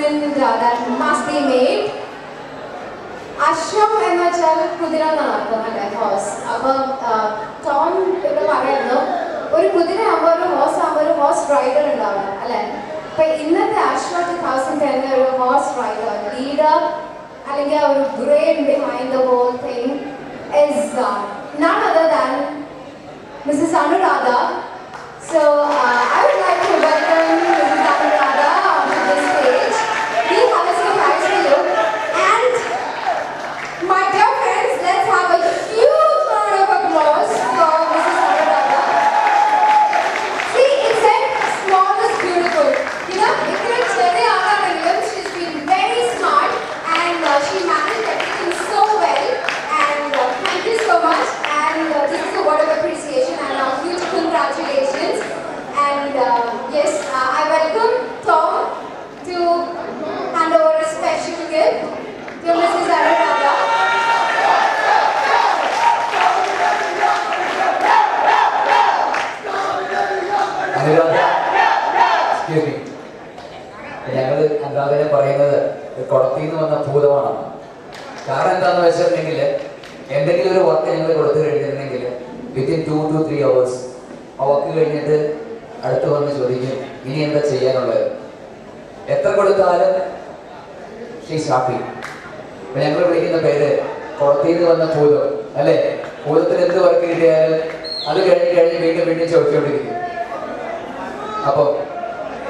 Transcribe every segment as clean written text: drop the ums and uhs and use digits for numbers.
announcement that must be made. Ashram and Machal Kudira Nana horse. Tom Parano, or Kudira horse rider and Alan. But in the Ashram 2010, a horse rider, leader, a brain behind the whole thing is none other than Mrs. Anuradha. So I would like to welcome Mrs. Anuradha onto the stage. We have a surprise for you. And my dear friends, let's have a huge round of applause for Mrs. Anuradha. See, it said small is beautiful. You know, she's been very smart and she managed everything so well. And thank you so much. And this is a word of appreciation and a huge congratulations. And yes, I welcome Tom to hand over a special gift to Mrs. Anuradha. Anuradha, excuse me. ഞങ്ങൾ അല്ലാതെ പറയുന്നത് കുളത്തിൽ നിന്ന് വന്ന ഭൂതമാണ്. കാരണം എന്താണെന്ന് വെച്ചിട്ടുണ്ടെങ്കിൽ എന്തെങ്കിലും ഒരു വർക്ക് ഞങ്ങൾ കൊടുത്തു കഴിഞ്ഞിട്ടുണ്ടെങ്കിൽ വിത്തിൻ 2 to 3 hours ആ വർക്ക് കഴിഞ്ഞിട്ട് അടുത്ത് വന്ന് ചോദിക്കും ഇനി എന്താ ചെയ്യാനുള്ളത്. എത്ര കൊടുത്താലും ഷീസ് ഹാപ്പി. അപ്പം ഞങ്ങൾ വിളിക്കുന്ന പേര് കുളത്തിൽ നിന്ന് വന്ന ഭൂതം അല്ലേ. ഭൂതത്തിന് എന്ത് വർക്ക് കിട്ടിയാലും അത് കഴിഞ്ഞ് വീണ്ടും ചോദിച്ചുകൊണ്ടിരിക്കും. അപ്പോൾ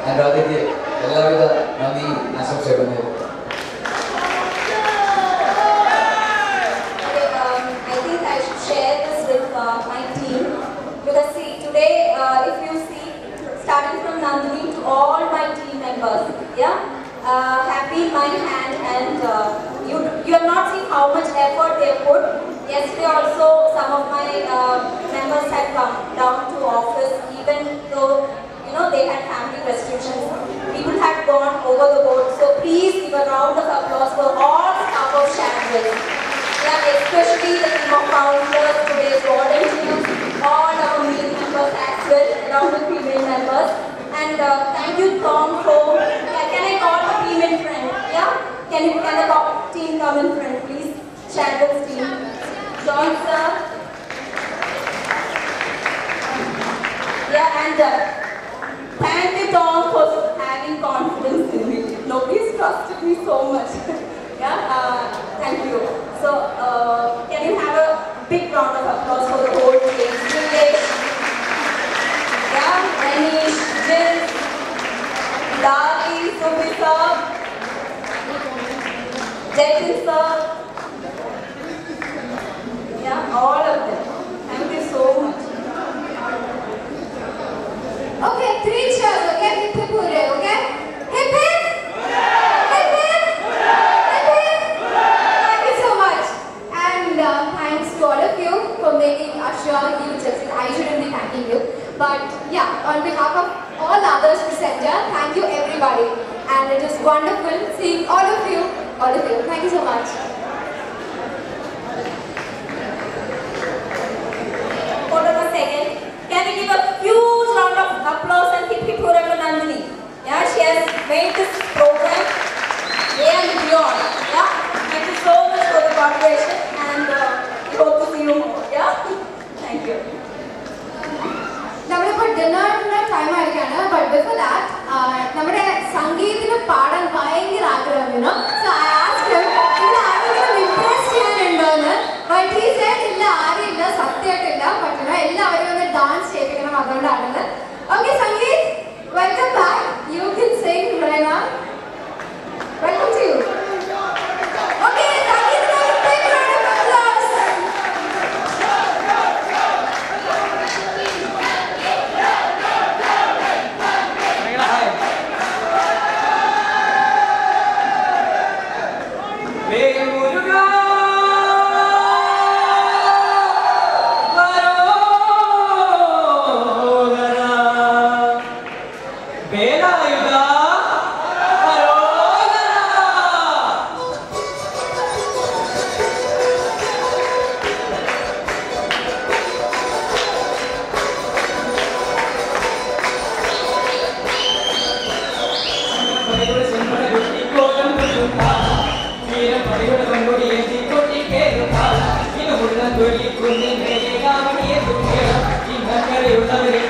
അനുരാധയ്ക്ക് എല്ലാവിധ നന്ദി ആശംസകളും. My team, because see today if you see starting from Nandini to all my team members, yeah, happy in my hand, and you have not seen how much effort they put. Yesterday also some of my members had come down to office, even though you know they had family restrictions. People had gone over the board, so please give a round of applause for all staff of Shambles. Yeah, especially the team of counselors, today's volunteers, all our male members as well, along with female members. And thank you, Tom, for, can I call a team in front? Yeah? Can the team come in front, please? Shambles team. John, sir. Yeah, and thank you, Tom, for having confidence in me. Nobody's trusted me so much. Yeah, thank you. So, can you have a big round of applause for the whole team? Nilesh, yeah, Manish, Jill, Dali, Subi sir, Jatin sir, yeah, all of them. Thank you so much. Okay, 3 cheers, okay? Hip hip hooray, okay? Hip hip! Hip hip! Hip hip! Thank you so much. And thanks to all of you for making Ashra huge success. I shouldn't be thanking you. But yeah, on behalf of all others presenter, thank you everybody. And it is wonderful seeing all of you. Thank you so much. Hold on a second. Can we give a huge round of applause and hip hip hooray for Nandini? Yeah, she has made this program way and beyond. Yeah, thank you so much for the cooperation, and we hope to see you more. Yeah, thank you. നമ്മളിപ്പോൾ ഡിന്നറിൻ്റെ time ആയിരിക്കാണ്. But before that നമ്മുടെ സംഗീതത്തിന് പാടാൻ ഭയങ്കര ആഗ്രഹമായിരുന്നു. So I asked him ഇവിടെ ആരെങ്കിലും impress ചെയ്യാനുണ്ടോയെന്ന്. But he said ഇല്ല, ആരുമില്ല, സത്യമായിട്ടില്ല. ബട്ട് എല്ലാവരും ഒന്ന് ഡാൻസ് ചെയ്യിപ്പിക്കണം, അതുകൊണ്ടാണെന്ന്. Okay Sangeeth, welcome back. You can sing right now. Welcome to you. Okay Sangeeth, big round of applause. തൊഴിൽ കുന്നിൻ മേലെ കാവണിയെ തുണിയണം ഇന്നക്കരയുള്ളവരെ